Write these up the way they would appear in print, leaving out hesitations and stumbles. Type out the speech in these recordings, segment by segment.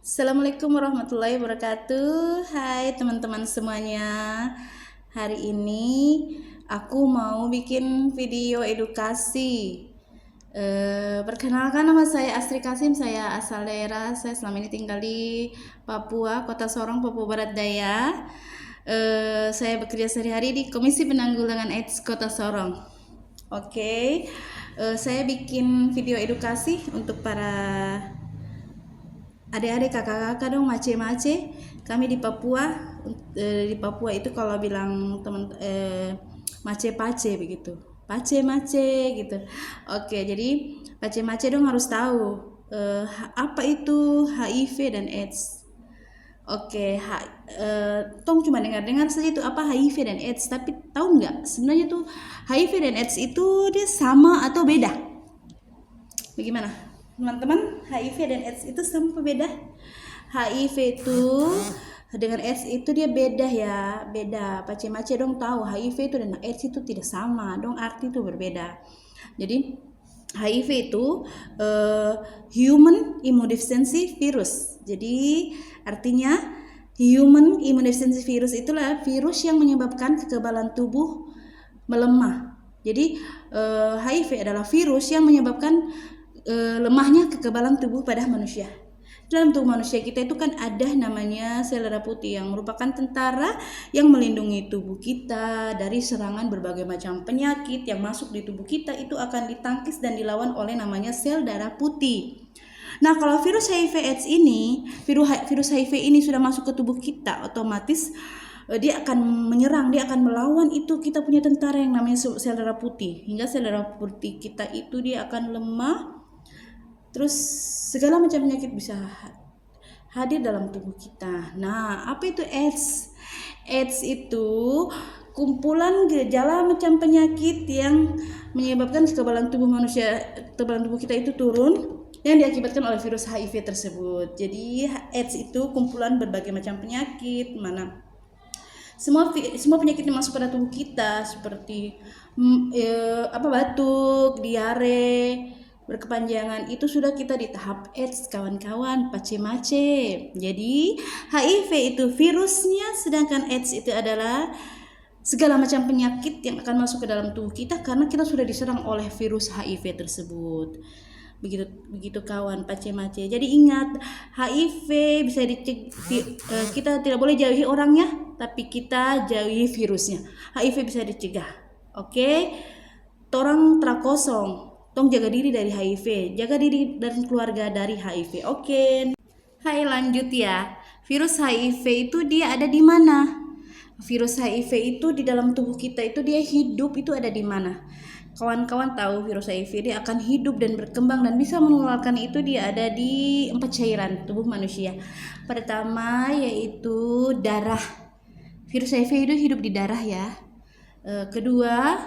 Assalamualaikum warahmatullahi wabarakatuh. Hai teman-teman semuanya. Hari ini aku mau bikin video edukasi. Perkenalkan, nama saya Astri Kasim. Saya asal daerah. Saya selama ini tinggal di Papua, Kota Sorong, Papua Barat Daya. Saya bekerja sehari-hari di Komisi Penanggulangan AIDS Kota Sorong. Oke. Saya bikin video edukasi untuk para adik-adik, kakak-kakak dong, mace-mace. Kami di Papua, di Papua itu kalau bilang teman mace-pace begitu, pace-mace gitu. Oke, jadi mace-mace dong harus tahu apa itu HIV dan AIDS. Oke, tong cuma dengar-dengar saja itu apa HIV dan AIDS, tapi tahu nggak sebenarnya tuh HIV dan AIDS itu dia sama atau beda? Bagaimana teman-teman, HIV dan AIDS itu sama apa beda? HIV itu dengan AIDS itu dia beda ya, beda. Pace-mace dong tahu HIV itu dan AIDS itu tidak sama, dong arti itu berbeda. Jadi HIV itu Human Immunodeficiency Virus. Jadi artinya Human Immunodeficiency Virus itulah virus yang menyebabkan kekebalan tubuh melemah. Jadi HIV adalah virus yang menyebabkan lemahnya kekebalan tubuh pada manusia. Dalam tubuh manusia kita itu kan ada namanya sel darah putih yang merupakan tentara yang melindungi tubuh kita dari serangan berbagai macam penyakit yang masuk di tubuh kita. Itu akan ditangkis dan dilawan oleh namanya sel darah putih. Nah, kalau virus HIV/AIDS ini, virus HIV ini sudah masuk ke tubuh kita, otomatis dia akan menyerang, dia akan melawan itu kita punya tentara yang namanya sel darah putih. Hingga sel darah putih kita itu dia akan lemah. Terus segala macam penyakit bisa hadir dalam tubuh kita. Nah, apa itu AIDS? AIDS itu kumpulan gejala macam penyakit yang menyebabkan kekebalan tubuh manusia, kekebalan tubuh kita itu turun yang diakibatkan oleh virus HIV tersebut. Jadi AIDS itu kumpulan berbagai macam penyakit, mana semua penyakit yang masuk pada tubuh kita seperti batuk, diare berkepanjangan itu sudah kita di tahap AIDS, kawan-kawan, pace-mace. Jadi HIV itu virusnya, sedangkan AIDS itu adalah segala macam penyakit yang akan masuk ke dalam tubuh kita karena kita sudah diserang oleh virus HIV tersebut. Begitu kawan, pace-mace. Jadi ingat, HIV bisa dicegah, kita tidak boleh jauhi orangnya, tapi kita jauhi virusnya. HIV bisa dicegah. Oke? Torang trakosong. Tong jaga diri dari HIV, jaga diri dan keluarga dari HIV. Oke. Hai, lanjut ya. Virus HIV itu dia ada di mana? Virus HIV itu di dalam tubuh kita itu dia hidup itu ada di mana? Kawan-kawan tahu virus HIV dia akan hidup dan berkembang dan bisa menularkan itu dia ada di 4 cairan tubuh manusia. Pertama yaitu darah. Virus HIV itu hidup di darah ya. Kedua,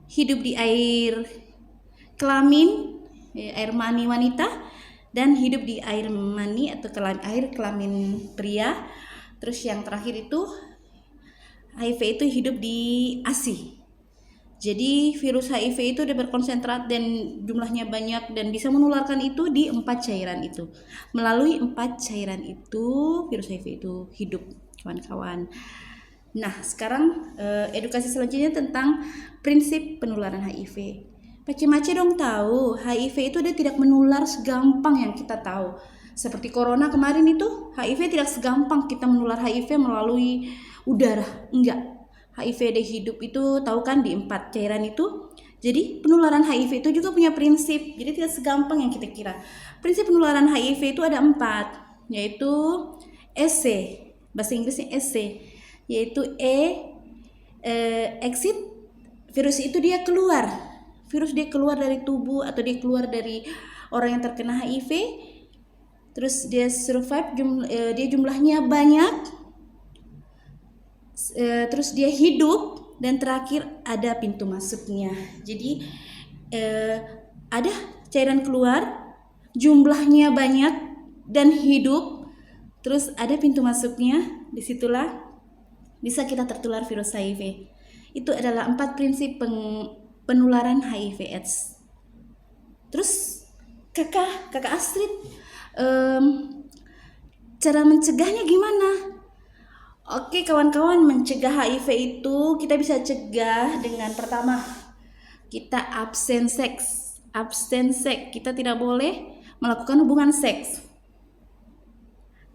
hidup di air kelamin, air mani wanita, dan hidup di air mani atau air kelamin pria. Terus yang terakhir itu HIV itu hidup di ASI. Jadi virus HIV itu dia berkonsentrat dan jumlahnya banyak dan bisa menularkan itu di 4 cairan itu. Melalui 4 cairan itu virus HIV itu hidup, kawan-kawan. Nah, sekarang edukasi selanjutnya tentang prinsip penularan HIV. Pace-mace dong tahu, HIV itu dia tidak menular segampang yang kita tahu. Seperti corona kemarin itu, HIV tidak segampang kita menular HIV melalui udara. Enggak. HIV dia hidup itu tahu kan di 4 cairan itu. Jadi penularan HIV itu juga punya prinsip. Jadi tidak segampang yang kita kira. Prinsip penularan HIV itu ada 4, yaitu EC. Bahasa Inggrisnya EC, yaitu exit. Virus itu dia keluar. Virus dia keluar dari tubuh atau dia keluar dari orang yang terkena HIV. Terus dia survive, dia jumlahnya banyak. Terus dia hidup dan terakhir ada pintu masuknya. Jadi ada cairan keluar, jumlahnya banyak dan hidup. Terus ada pintu masuknya. Disitulah bisa kita tertular virus HIV. Itu adalah 4 prinsip penularan HIV/AIDS. Terus kakak Astrid, Cara mencegahnya gimana? Oke kawan-kawan, mencegah HIV itu kita bisa cegah dengan pertama, kita absen seks. Absen seks, kita tidak boleh melakukan hubungan seks.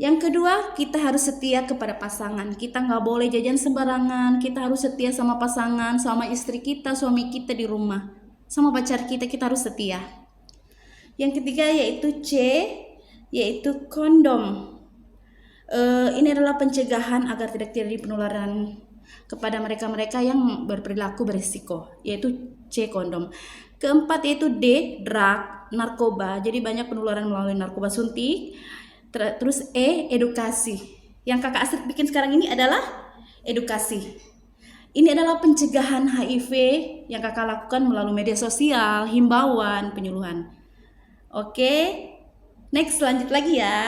Yang kedua, kita harus setia kepada pasangan. Kita nggak boleh jajan sembarangan. Kita harus setia sama pasangan, sama istri kita, suami kita di rumah. Sama pacar kita harus setia. Yang ketiga yaitu C, yaitu kondom. Ini adalah pencegahan agar tidak terjadi penularan kepada mereka-mereka yang berperilaku berisiko, yaitu C, kondom. Keempat yaitu D, drug, narkoba. Jadi banyak penularan melalui narkoba suntik. Terus E, edukasi. Yang kakak Astrid bikin sekarang ini adalah edukasi. Ini adalah pencegahan HIV yang kakak lakukan melalui media sosial, himbauan, penyuluhan. Oke, next lanjut lagi ya.